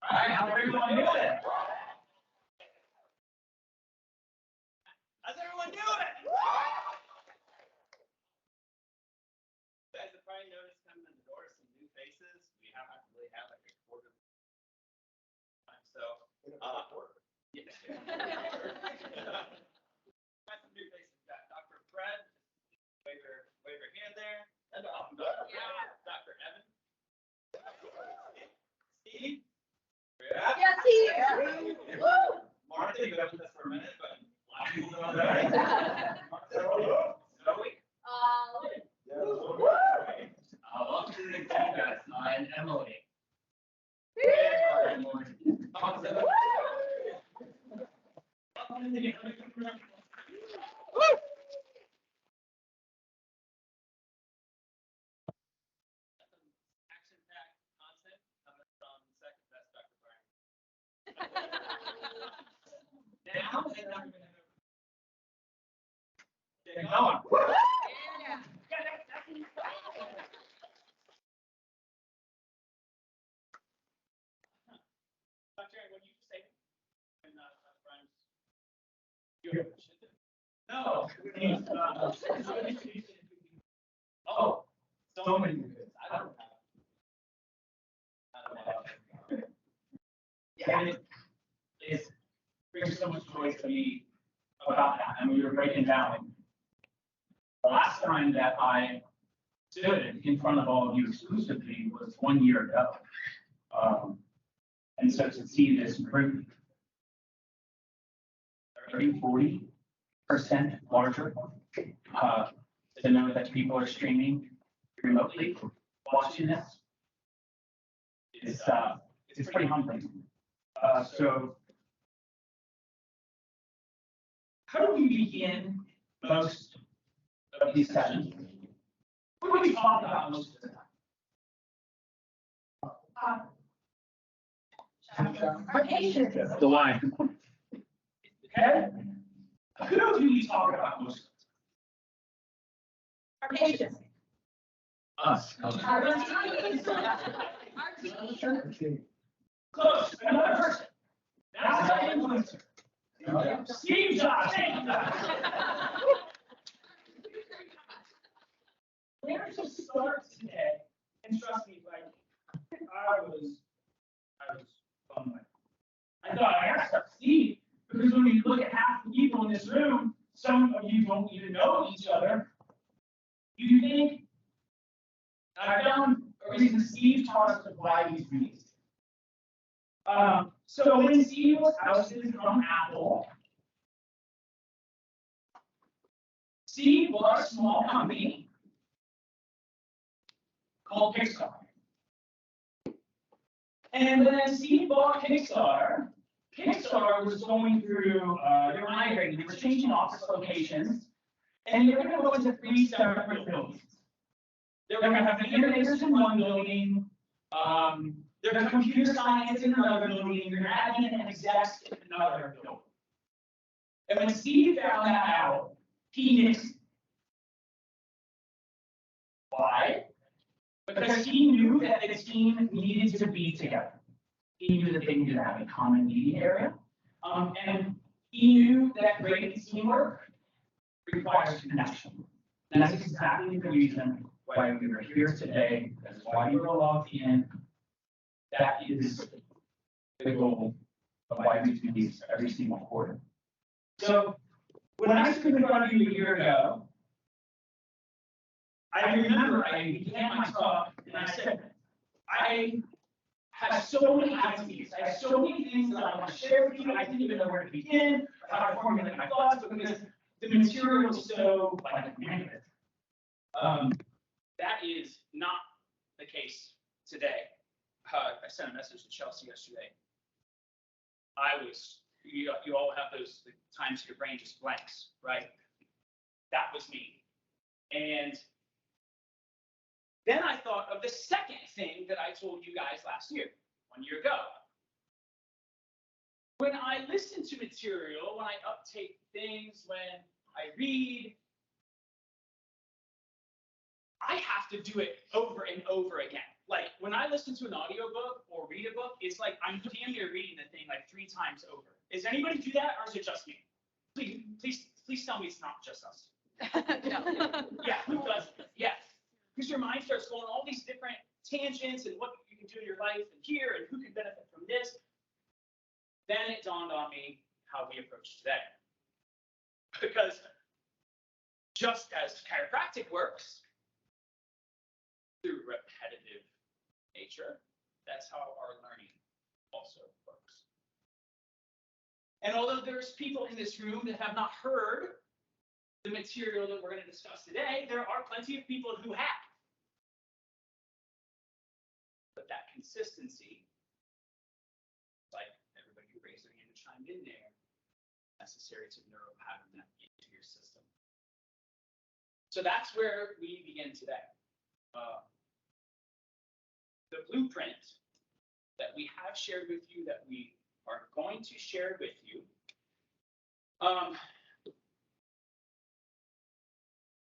All right, how's everyone doing? How's everyone doing? You guys have probably noticed coming in the door some new faces. We haven't really had like a quarter time, so yeah. Got some new faces. Got Dr. Fred. Wave your hand there. And Dr. Evan. Steve. Yes, he is. Martha, you've been with us for a minute, but a lot of people know that. Zoe. Welcome to the team, guys. I'm Emily. Action-packed content coming from second best Dr. Brian. Now, and I'm going to get going. Dr. Aaron, what did you say? And Brian's. No. Oh, so many good. I don't have. Yeah, it brings so much joy to me about that. And we were breaking down. The last time that I stood in front of all of you exclusively was 1 year ago. And so to see this group 30–40% larger, to know that people are streaming remotely, watching this, it's pretty humbling. So how do we begin most of these sessions? What do we talk about most of the time? Our patients. The why. Okay? Who do we talk about most of Our patients. Us. Our teams. Our team. Close, another person. That's our influencer. Steve Jobs. Where to start today? And trust me, like I was bummed. I thought I asked Steve because when you look at half the people in this room, some of you don't even know each other. You think I found a reason Steve taught us to buy these bees. So when Steve was ousted from Apple, Steve bought a small company called Pixar. And when Steve bought Pixar, Pixar was going through, they were migrating, they were changing office locations, and they were going to go into 3 separate buildings. They were going to have innovators in one building, there's computer science in another building, you're adding an execs in another building. And when Steve found that out, he nixed. Why? Because he knew that the team needed to be together. He knew that they needed to have a common meeting area. And he knew that great teamwork requires connection. And that's exactly the reason why we are here today. That's why you are logged in. That is the goal of why we do these every single quarter. So when I stood in front of you a year ago, I remember I began my talk and I said, I have so many ideas. I have so many things that I want to share with you. I didn't even know where to begin or how to formulate my thoughts because the material is so magnet. That is not the case today. I sent a message to Chelsea yesterday. You all have those times your brain just blanks, right? That was me. And then I thought of the second thing that I told you guys last year, 1 year ago. When I listen to material, when I uptake things, when I read, I have to do it over and over again. Like, when I listen to an audiobook or read a book, it's like I'm damn near reading the thing like 3 times over. Does anybody do that, or is it just me? Please tell me it's not just us. Yeah, who does it? Yes. Because your mind starts going all these different tangents and what you can do in your life and here and who can benefit from this. Then it dawned on me how we approach today. Because just as chiropractic works through repetitive nature, that's how our learning also works. And although there's people in this room that have not heard the material that we're going to discuss today, there are plenty of people who have. But that consistency, like everybody who raised their hand and chimed in there, necessary to neuropattern that into your system. So that's where we begin today. The blueprint that we have shared with you, that we are going to share with you,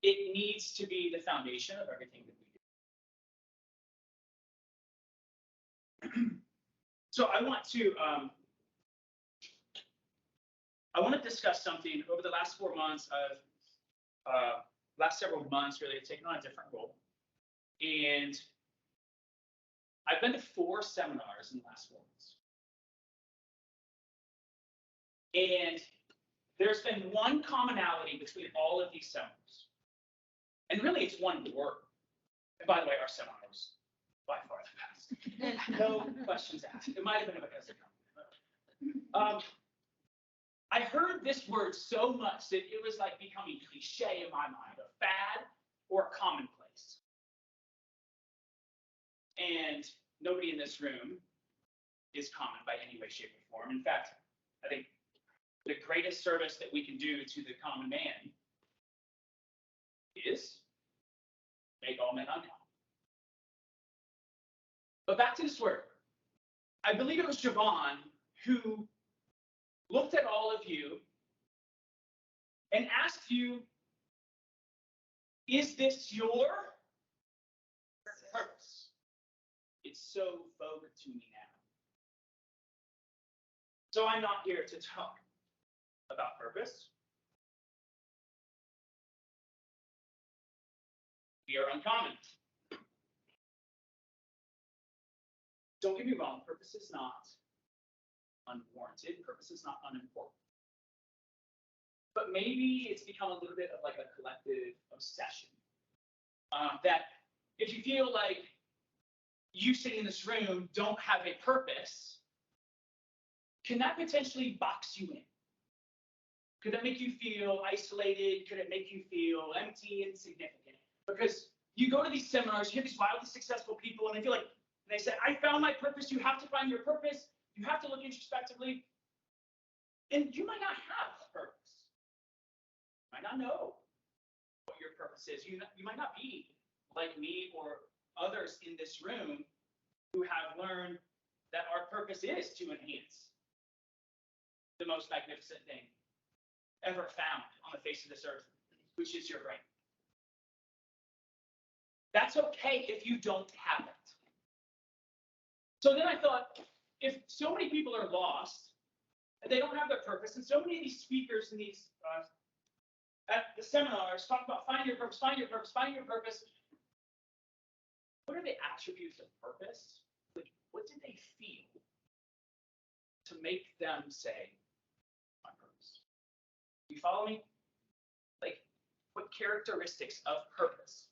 it needs to be the foundation of everything that we do. So I want to discuss something. Over the last 4 months, last several months, really, I've taken on a different role. And I've been to 4 seminars in the last 4 months. And there's been one commonality between all of these seminars. And really, it's one word. And by the way, our seminar was by far the best. No questions asked. It might have been a Bethesda company. I heard this word so much that it was like becoming cliche in my mind, a fad or a commonplace. And nobody in this room is common by any way, shape, or form. In fact, I think the greatest service that we can do to the common man is make all men uncommon. But back to this word. I believe it was Javon who looked at all of you and asked you, is this your purpose? It's so vogue to me now. So I'm not here to talk about purpose. We are uncommon. Don't get me wrong, purpose is not unwarranted. Purpose is not unimportant. But maybe it's become a little bit of like a collective obsession. That if you feel like you sitting in this room don't have a purpose, can that potentially box you in? Could that make you feel isolated? Could it make you feel empty, insignificant? Because you go to these seminars, you hear these wildly successful people, and they feel like, they say, I found my purpose. You have to find your purpose. You have to look introspectively. And you might not have a purpose. You might not know what your purpose is. You might not be like me or others in this room who have learned that our purpose is to enhance the most magnificent thing ever found on the face of this earth, which is your brain. That's okay if you don't have it. So then I thought, if so many people are lost and they don't have their purpose, and so many of these speakers in these at the seminars talk about find your purpose, find your purpose, find your purpose. What are the attributes of purpose? Like, what did they feel to make them say, my purpose? You follow me? Like, what characteristics of purpose?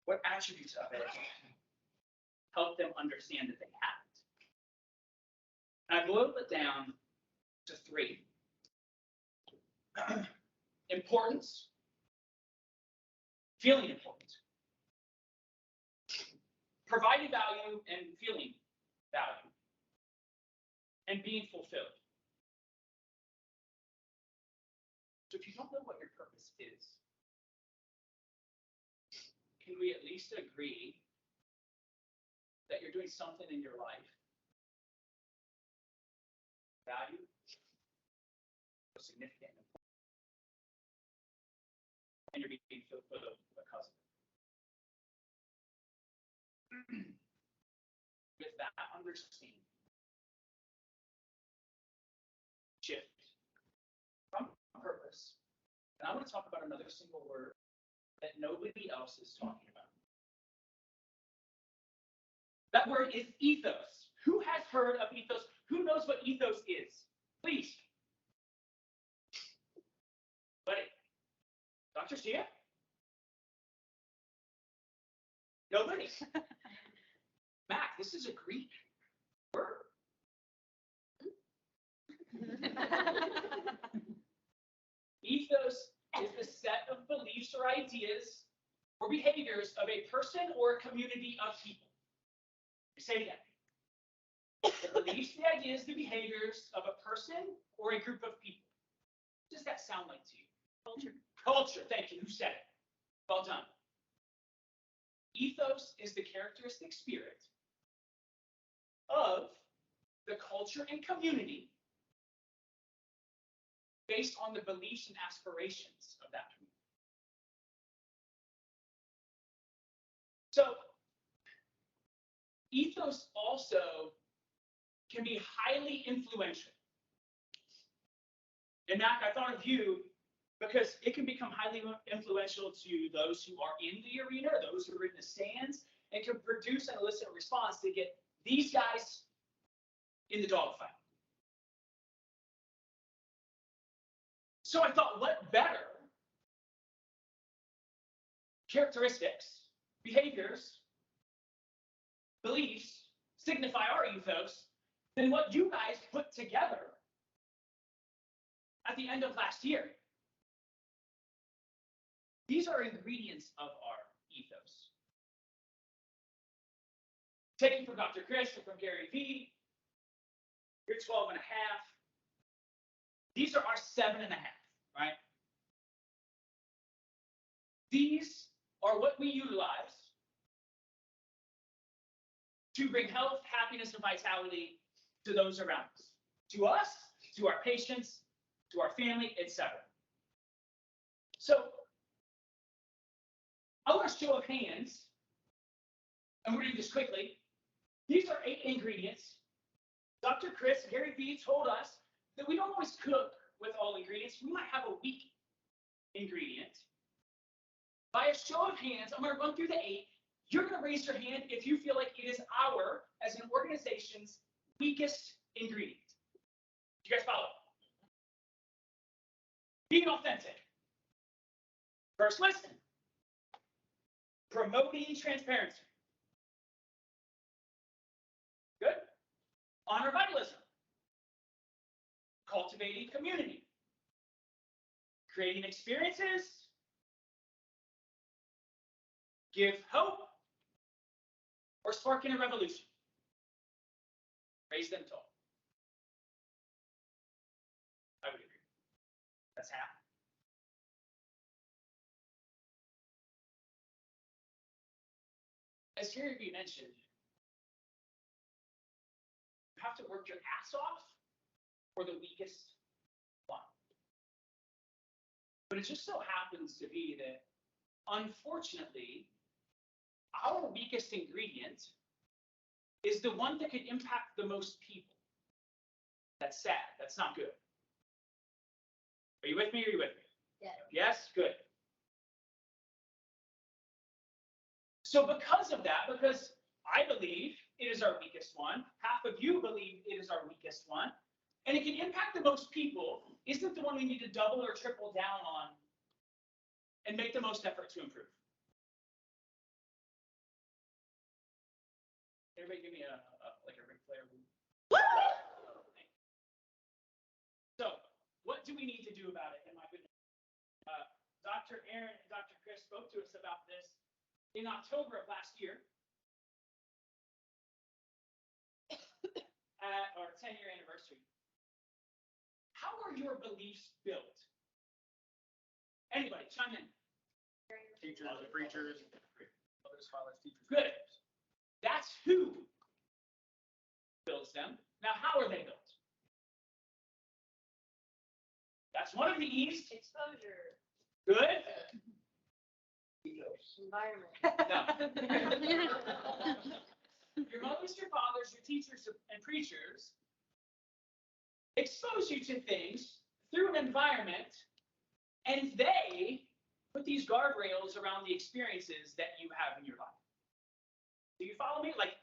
What attributes of it help them understand that they have it? And I boiled it down to 3. Importance, feeling important, providing value and feeling value, and being fulfilled. So if you don't know what your purpose is, can we at least agree that you're doing something in your life? Value? Significant. And you're being fulfilled because of it. with that understanding, shift from purpose. And I want to talk about another single word that nobody else is talking about. That word is ethos. Who has heard of ethos? Who knows what ethos is? Please. Buddy. Dr. Sia? Nobody? Mac, this is a Greek word. Ethos is the set of beliefs or ideas or behaviors of a person or a community of people. Say it again. The beliefs, the ideas, the behaviors of a person or a group of people. What does that sound like to you? Culture. Culture. Thank you. Who said it? Well done. Ethos is the characteristic spirit of the culture and community based on the beliefs and aspirations of that community. So, ethos also can be highly influential. And Mac, I thought of you because it can become highly influential to those who are in the arena, those who are in the stands, and can produce and elicit a response to get these guys in the dogfight. So I thought, what better characteristics, behaviors, beliefs signify our ethos than what you guys put together at the end of last year. These are ingredients of our ethos. Taken from Dr. Chris or from Gary Vee, you're 12 and a half. These are our 7 and a half, right? These are what we utilize to bring health, happiness, and vitality to those around us, to us, to our patients, to our family, etc. So, I want a show of hands, and we're going to do this quickly. These are 8 ingredients. Dr. Chris, Gary Vee told us that we don't always cook with all ingredients. We might have a weak ingredient. By a show of hands, I'm going to run through the 8. You're going to raise your hand if you feel like it is our, as an organization's, weakest ingredient. Do you guys follow? Being authentic. First listen. Promoting transparency. Good. Honor vitalism. Cultivating community. Creating experiences. Give hope. Or sparking a revolution. Raise them tall. I would agree. That's half. As Gary Vee mentioned, you have to work your ass off for the weakest one. But it just so happens to be that, unfortunately, our weakest ingredient is the one that could impact the most people. That's sad. That's not good. Are you with me? Are you with me? Yeah. Yes? Good. So because of that, because I believe it is our weakest one, half of you believe it is our weakest one, and it can impact the most people, isn't the one we need to double or triple down on and make the most effort to improve? Everybody give me a Ric Flair. So, what do we need to do about it? And my goodness, Dr. Aaron and Dr. Chris spoke to us about this in October of last year at our 10-year anniversary. How are your beliefs built? Anybody, chime in. Teachers, preachers, others, scholars, teachers. Good. That's who builds them. Now, how are they built? That's one of the E's. Exposure. Good. Environment. Your mothers, your fathers, your teachers, and preachers expose you to things through an environment, and they put these guardrails around the experiences that you have in your life. Do you follow me? Like,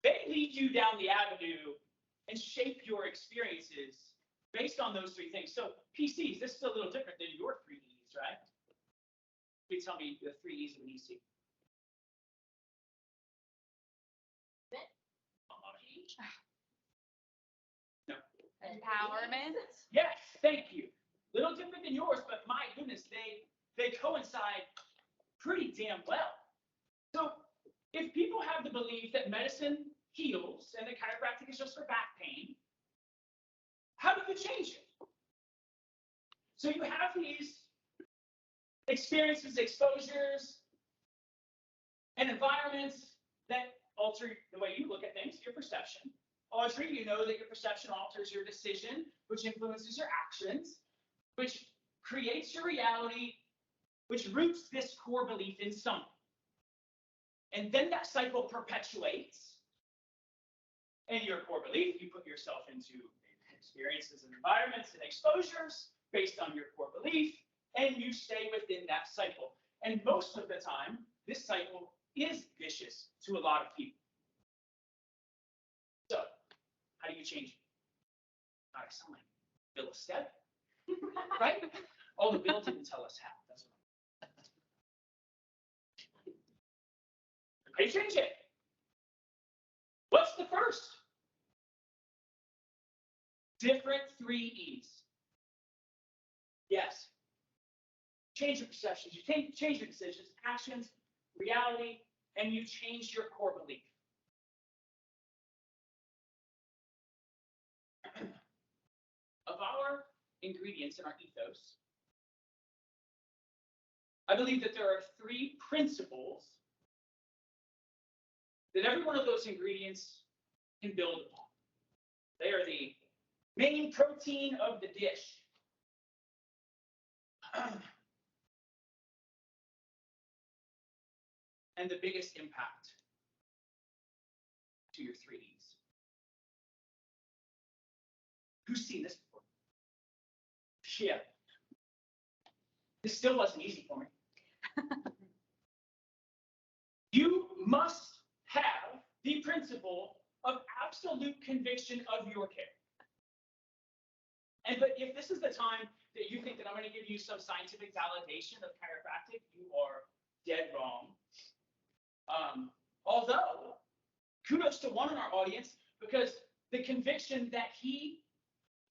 they lead you down the avenue and shape your experiences based on those three things. So PCs, this is a little different than your three E's, right? You tell me the three E's of an EC. No. Empowerment. Yes, thank you. Little different than yours, but my goodness, they coincide pretty damn well. So if people have the belief that medicine heals and that chiropractic is just for back pain, how do you change it? So you have these experiences, exposures, and environments that alter the way you look at things, your perception. Audrey, you know that your perception alters your decision, which influences your actions, which creates your reality, which roots this core belief in something. And then that cycle perpetuates. And your core belief, you put yourself into experiences and environments and exposures based on your core belief, and you stay within that cycle. And most of the time, this cycle is vicious to a lot of people. So, how do you change it? I sound like Bill Esteve, right? Although Bill didn't tell us how. That's what how do you change it? What's the first? Different three E's. Yes. Change your perceptions. You change your decisions, actions, reality, and you change your core belief. Of our ingredients in our ethos, I believe that there are three principles that every one of those ingredients can build upon. They are the main protein of the dish. And the biggest impact to your three E's. Who's seen this before? Yeah. This still wasn't easy for me. You must have the principle of absolute conviction of your care. But if this is the time that you think that I'm going to give you some scientific validation of chiropractic, you are dead wrong. Although, kudos to one in our audience, because the conviction that he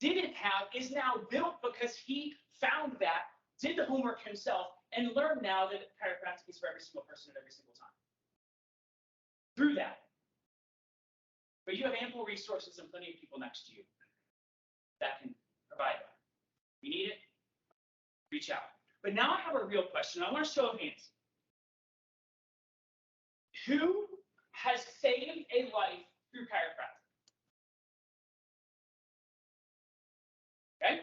didn't have is now built because he found that, did the homework himself, and learned now that chiropractic is for every single person at every single time. Through that. But you have ample resources and plenty of people next to you that can provide that. If you need it, reach out. But now I have a real question. I want to show of hands. Who has saved a life through chiropractic? Okay?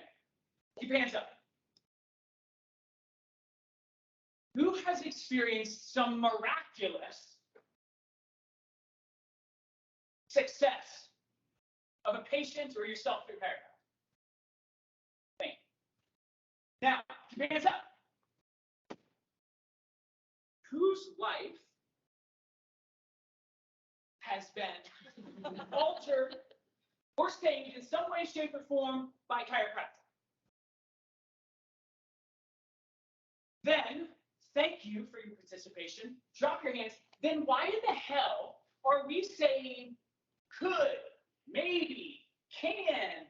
Keep your hands up. Who has experienced some miraculous success of a patient or yourself through chiropractic? Thank you. Now, keep your hands up. Whose life has been altered or changed in some way, shape, or form by chiropractic? Then, thank you for your participation. Drop your hands. Then why in the hell are we saying could, maybe, can,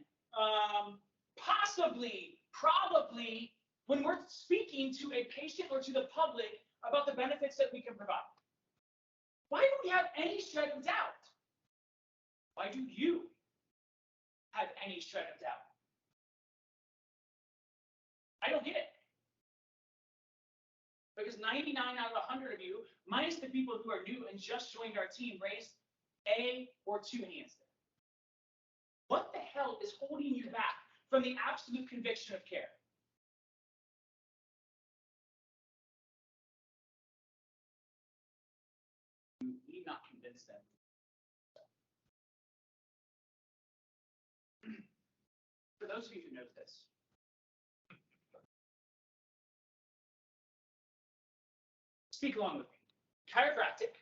possibly, probably, when we're speaking to a patient or to the public about the benefits that we can provide? Why do we have any shred of doubt? Why do you have any shred of doubt? I don't get it. Because 99 out of 100 of you, minus the people who are new and just joined our team, raised a or two hands there. What the hell is holding you back from the absolute conviction of care? those of you who know this, speak along with me. Chiropractic,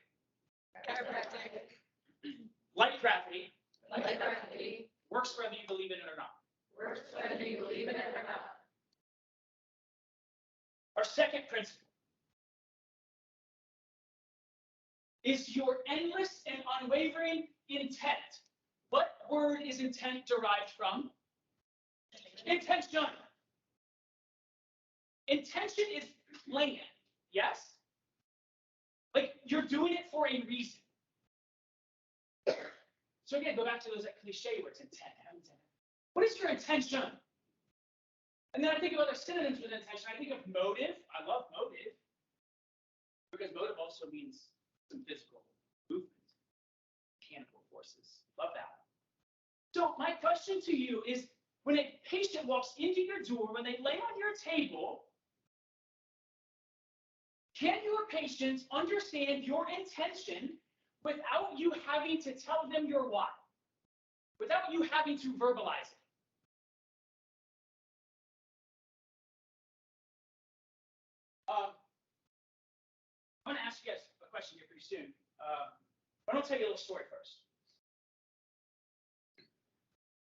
light gravity, works whether you believe in it or not. Our second principle is your endless and unwavering intent. What word is intent derived from? Intention. Intention is plan, yes? Like you're doing it for a reason. So again, go back to those cliche words, intent. What is your intention? And then I think of other synonyms with intention. I think of motive. I love motive. Because motive also means some physical movement, mechanical forces. Love that. So my question to you is, when a patient walks into your door, when they lay on your table, can your patients understand your intention without you having to tell them your why? Without you having to verbalize it? I'm going to ask you guys a question here pretty soon. But I'll tell you a little story first.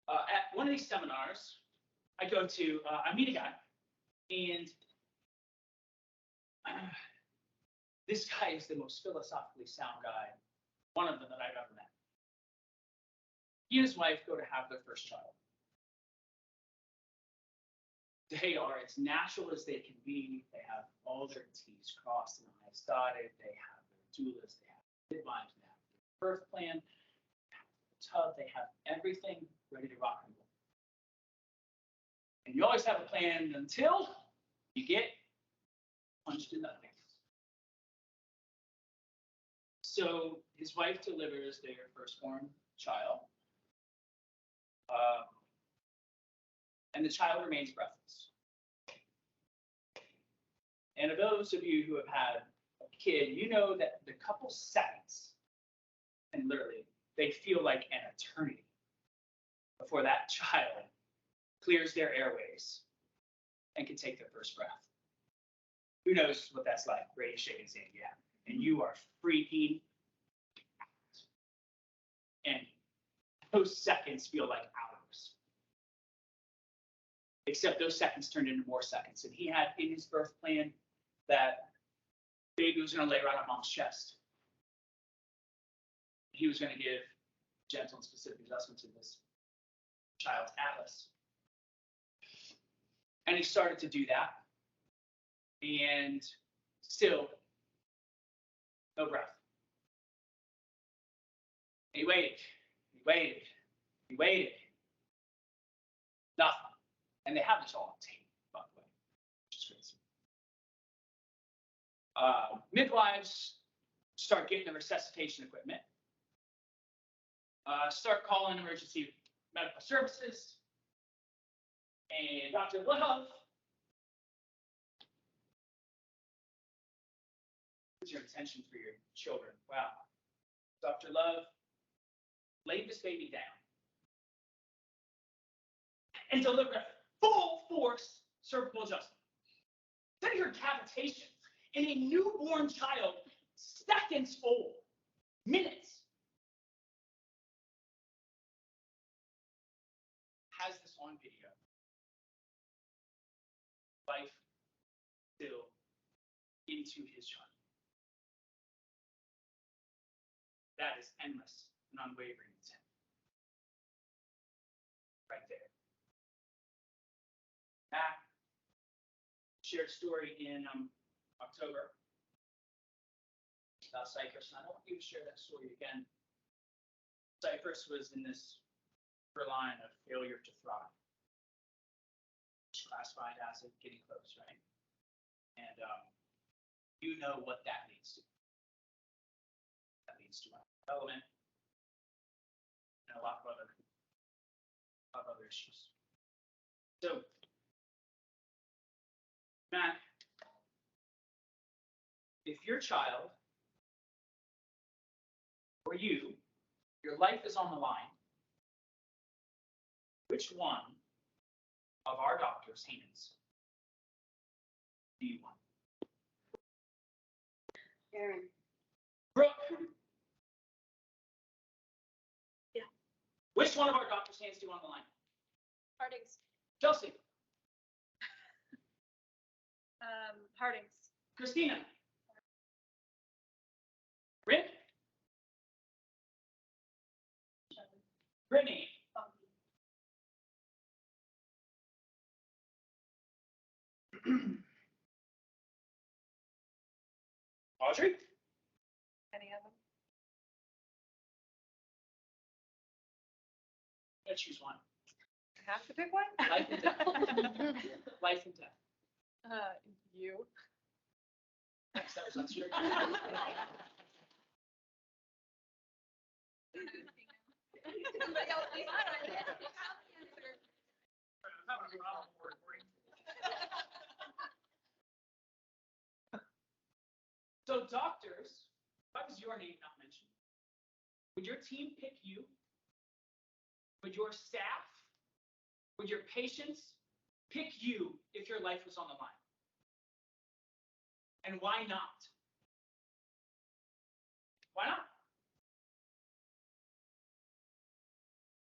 At one of these seminars, I go to, I meet a guy, and this guy is the most philosophically sound guy, one of them that I've ever met. He and his wife go to have their first child. They are as natural as they can be. They have all their T's crossed and I's dotted. They have their doulas, they have midwives, they have their birth plan, they have the tub, they have everything ready to rock and roll. And you always have a plan until you get punched in the face. So his wife delivers their firstborn child. And the child remains breathless. And of those of you who have had a kid, you know that the couple seconds, and literally, they feel like an eternity before that child clears their airways and can take their first breath. Who knows what that's like? Ready to shake and say, yeah. And you are freaking out. And those seconds feel like hours. Except those seconds turned into more seconds. And he had in his birth plan that baby was going to lay right on mom's chest. He was going to give gentle and specific adjustments to this child's atlas. And he started to do that. And still, no breath. He waited. Nothing. And they have this all on tape, by the way, which is crazy. Midwives start getting the resuscitation equipment. Start calling emergency medical services. And Dr. Love, what's your intention for your children? Wow. Dr. Love laid this baby down and delivered a full force cervical adjustment. Then your cavitation in a newborn child, seconds old, minutes. Has this on video. Life still into his child. That is endless and unwavering intent. Right there. Matt shared a story in October about Cyprus, and I don't want you to share that story again. Cyprus was in this line of failure to thrive. Classified as it getting close, right? And you know what that leads to. That leads to development and a lot of other issues. So, Matt, if your child or you, your life is on the line, which one of our doctors' hands do you want? Aaron. Brooke. Yeah. Which one of our doctors' hands do you want on the line? Harding's. Chelsea. Harding's. Christina. Rick. Brittany. Audrey. Any of them? Let's choose one. I have to pick one? Life and death. Life and death. You. Next, that was unstraight. Somebody else needs So doctors, why was your name not mentioned? Would your team pick you? Would your staff, would your patients pick you if your life was on the line? And why not? Why not?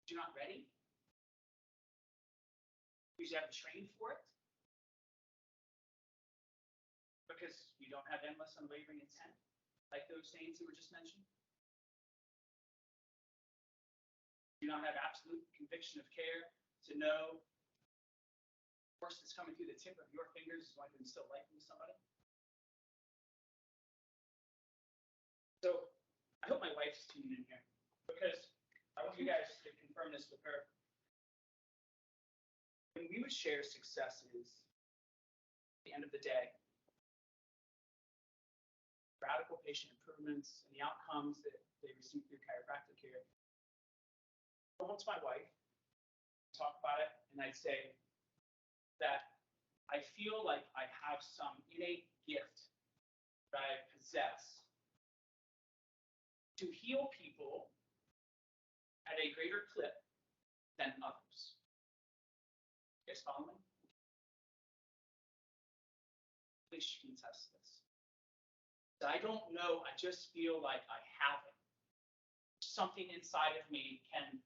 You're not ready? You have to train for it? Because you don't have endless unwavering intent, like those saints who were just mentioned? Do not have absolute conviction of care to know the force that's coming through the tip of your fingers is going to instill life into somebody? So I hope my wife's tuning in here, because I want you guys to confirm this with her. When we would share successes at the end of the day, radical patient improvements and the outcomes that they receive through chiropractic care, I went to my wife, talk about it, and I'd say that I feel like I have some innate gift that I possess to heal people at a greater clip than others. You guys follow me? Please she can test this. I don't know, I just feel like I have it. Something inside of me can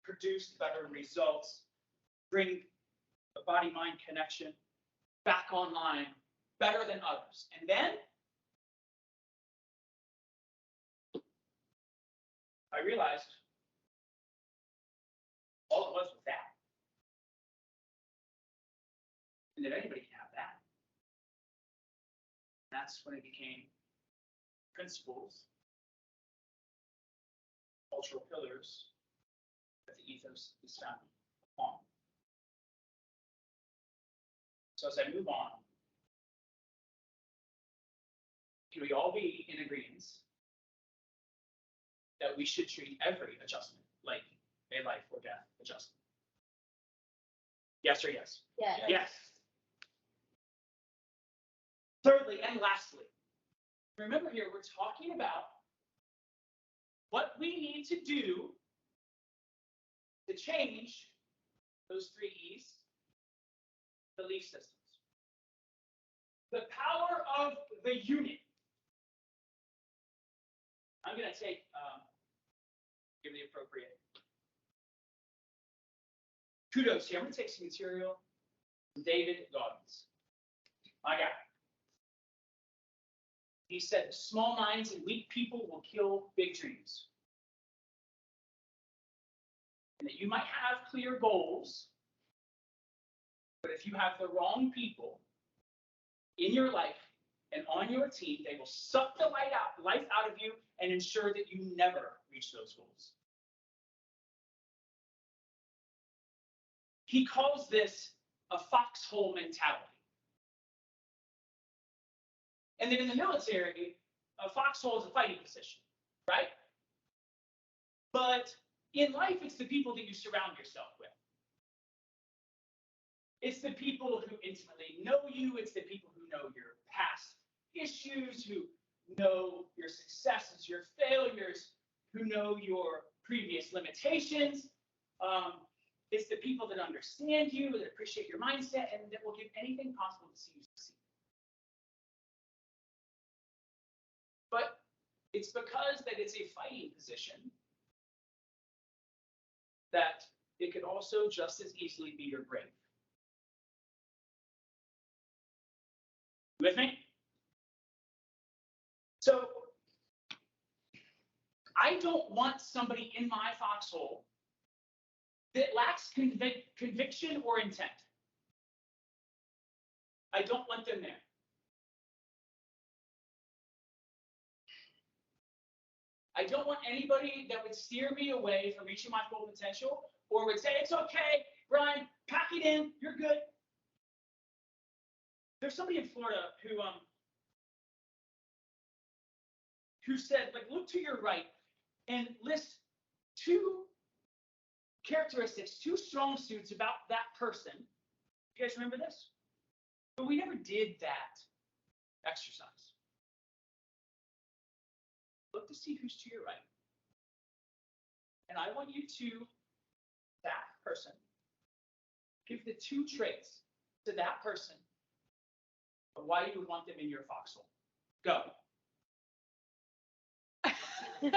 produce better results, bring the body-mind connection back online better than others. And then I realized all it was that. And that anybody can have that. And that's when it became principles, cultural pillars that the ethos is founded upon. So as I move on, can we all be in agreement that we should treat every adjustment like a life or death adjustment? Yes or yes? Yes. Yes. Thirdly and lastly, remember here, we're talking about what we need to do to change those 3 E's, belief systems. The power of the unit. I'm going to take, give the appropriate kudos here. I'm going to take some material from David Goggins. My guy. He said, small minds and weak people will kill big dreams. And that you might have clear goals, but if you have the wrong people in your life and on your team, they will suck the life out of you and ensure that you never reach those goals. He calls this a foxhole mentality. And then in the military, a foxhole is a fighting position, right? But in life, it's the people that you surround yourself with. It's the people who intimately know you. It's the people who know your past issues, who know your successes, your failures, who know your previous limitations. It's the people that understand you, that appreciate your mindset, and that will give anything possible to see you succeed. But it's because that it's a fighting position that it could also just as easily be your grave. With me? So I don't want somebody in my foxhole that lacks conviction or intent. I don't want them there. I don't want anybody that would steer me away from reaching my full potential or would say, it's okay, Brian, pack it in, you're good. There's somebody in Florida who said, like, look to your right and list 2 characteristics, 2 strong suits about that person. You guys remember this? But we never did that exercise. Look to see who's to your right. And I want you to, that person, give the 2 traits to that person of why you would want them in your foxhole. Go. We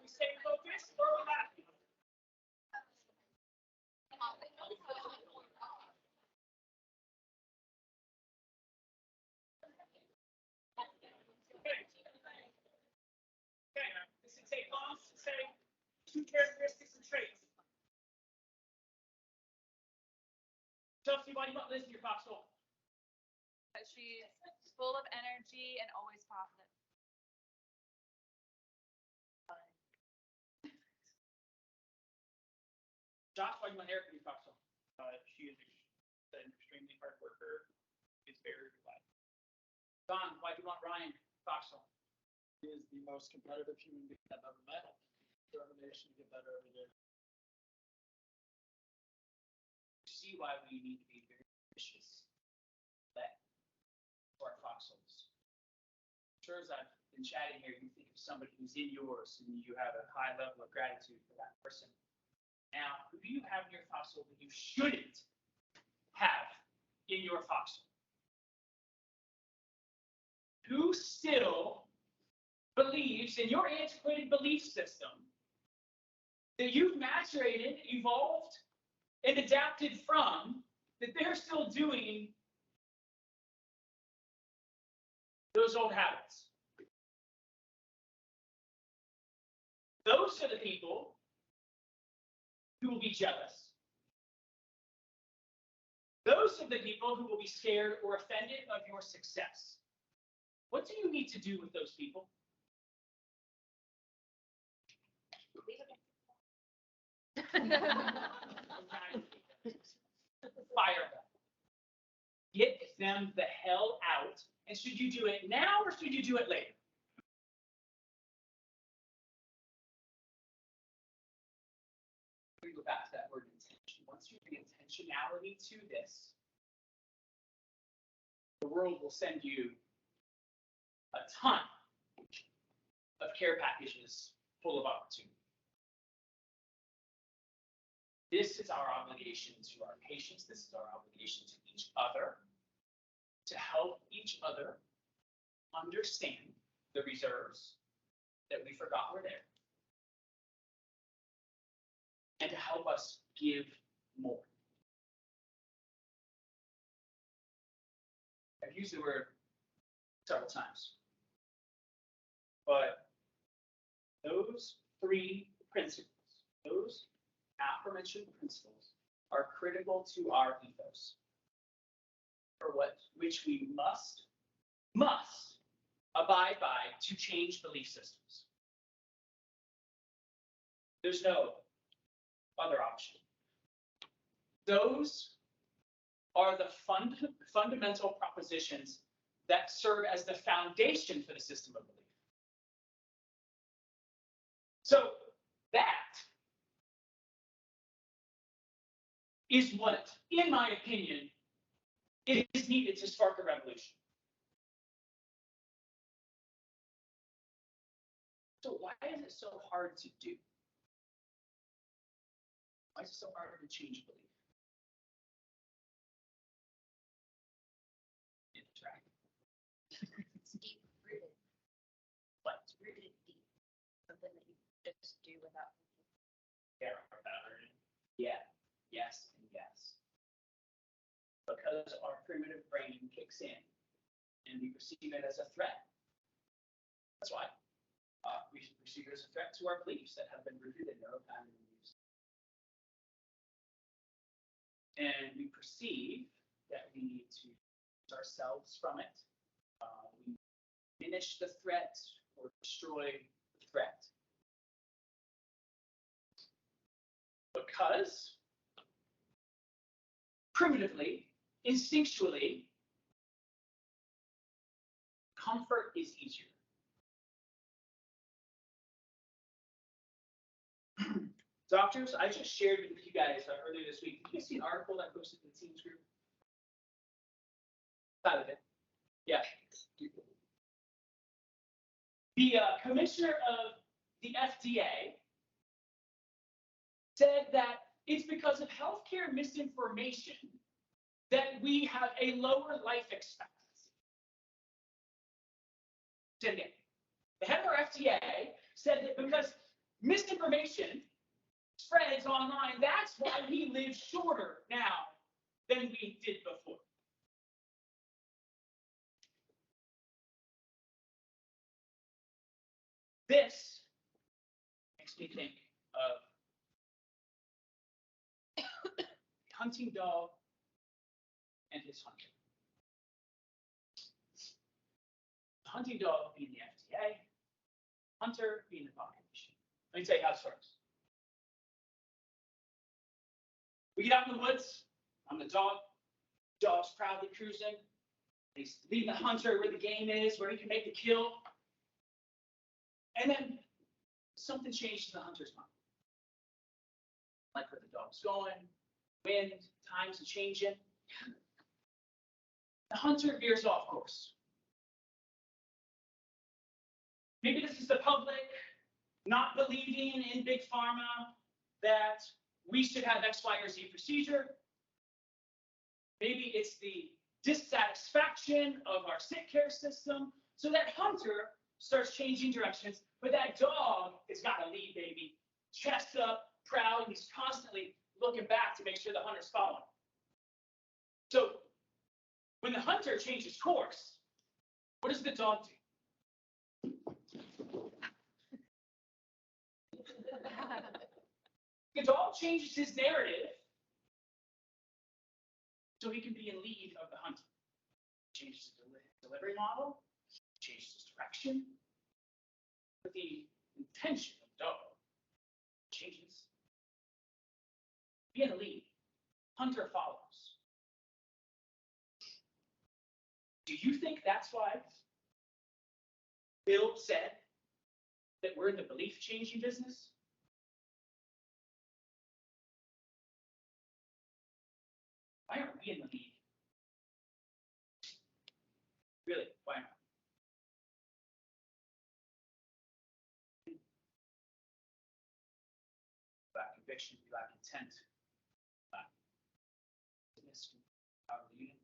stay focused or we laugh? Okay, this is a boss say 2 characteristics and traits. Chelsea, why do you want Liz in your foxhole? She's full of energy and always positive. Josh, why do you want Eric in your foxhole? She is an extremely hard worker. Is very reliable. Don, why do you want Ryan foxhole? He is the most competitive human being I've ever met. Determination to get better every day. See why we need to be very ambitious for our foxholes. Sure, as I've been chatting here, you think of somebody who's in yours and you have a high level of gratitude for that person. Now, who do you have in your foxhole that you shouldn't have in your foxhole? Who still believes in your antiquated belief system that you've maturated, evolved, and adapted from, that they're still doing those old habits? Those are the people who will be jealous. Those are the people who will be scared or offended of your success. What do you need to do with those people? Fire them. Get them the hell out. And should you do it now or should you do it later? We go back to that word intention. Once you bring intentionality to this, the world will send you a ton of care packages full of opportunity. This is our obligation to our patients. This is our obligation to each other, to help each other understand the reserves that we forgot were there, and to help us give more. I've used the word several times, but those 3 principles, those aforementioned principles, are critical to our ethos, for which we must abide by to change belief systems. There's no other option. Those are the fundamental propositions that serve as the foundation for the system of belief. So that is what, in my opinion, is needed to spark a revolution. So why is it so hard to do? Why is it so hard to change belief? Interact. It's deep rooted. What? It's rooted deep. Something that you just do without thinking. Yeah, or pattern. Yeah, yes, and yes. Because our primitive brain kicks in and we perceive it as a threat. That's why. We perceive it as a threat to our beliefs that have been rooted in neuropattern beliefs. And we perceive that we need to use ourselves from it. We diminish the threat or destroy the threat. Because primitively, instinctually, comfort is easier. Doctors, I just shared with you guys earlier this week. Did you guys see an article that I posted in the Teams group? Out of it. Yeah. The commissioner of the FDA said that it's because of healthcare misinformation that we have a lower life expectancy. Say it again. The head of our FDA said that because misinformation spreads online, that's why we live shorter now than we did before. This makes me think of a hunting dog and his hunter. The hunting dog being the FDA, hunter being the population. Let me tell you how this works. We get out in the woods. I'm the dog. Dog's proudly cruising. He's leading the hunter where the game is, where he can make the kill. And then something changes the hunter's mind. Like where the dog's going, wind, times are changing. The hunter veers off course. Maybe this is the public not believing in big pharma that we should have X, Y, or Z procedure. Maybe it's the dissatisfaction of our sick care system. So that hunter starts changing directions, but that dog has got to lead, baby. Chest up, proud, and he's constantly looking back to make sure the hunter's following. So when the hunter changes course, what does the dog do? The dog changes his narrative so he can be in lead of the hunter. Changes his delivery model, changes his direction, but the intention of the dog changes. Be in the lead. Hunter follows. Do you think that's why Bill said that we're in the belief changing business? Why aren't we in the lead? Really, why not? Lack conviction, we lack intent. Lack fitness, power leading.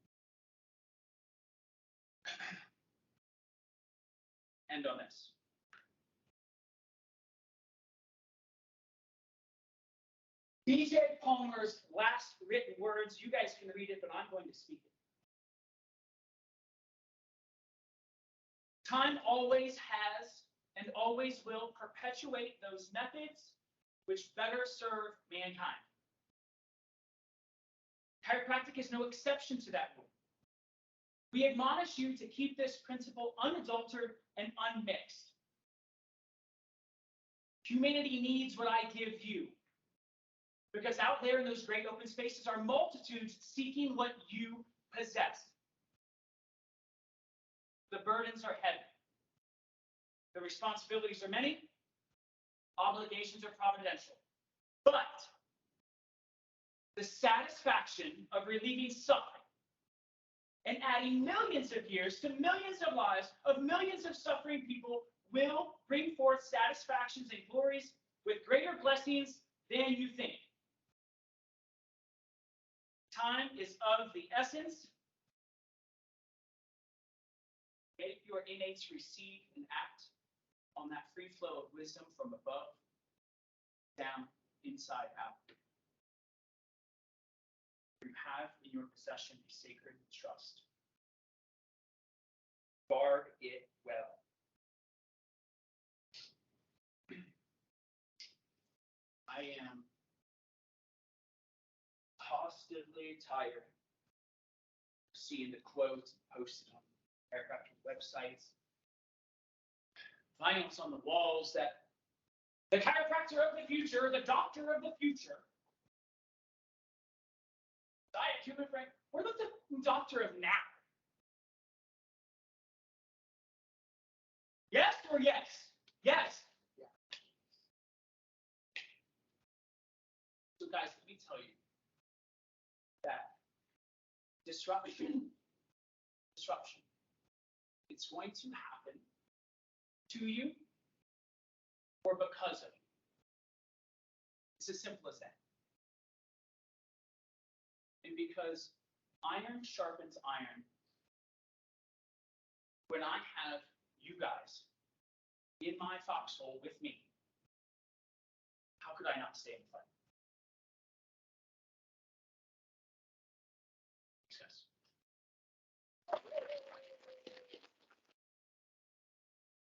End on this. DJ Palmer's last written words, you guys can read it, but I'm going to speak it. Time always has and always will perpetuate those methods which better serve mankind. Chiropractic is no exception to that rule. We admonish you to keep this principle unadulterated and unmixed. Humanity needs what I give you. Because out there in those great open spaces are multitudes seeking what you possess. The burdens are heavy. The responsibilities are many. Obligations are providential. But the satisfaction of relieving suffering and adding millions of years to millions of lives of millions of suffering people will bring forth satisfactions and glories with greater blessings than you think. Time is of the essence. Make your innates receive and act on that free flow of wisdom from above, down, inside out. You have in your possession a sacred trust. Guard it well. I am positively tired of seeing the quotes posted on chiropractic websites, vinyls on the walls that the chiropractor of the future, the doctor of the future, diet human brain, we're the doctor of now. Yes or yes? Yes. So guys, let me tell you that disruption, it's going to happen to you or because of you. It's as simple as that. And because iron sharpens iron, when I have you guys in my foxhole with me, how could I not stay in the fight?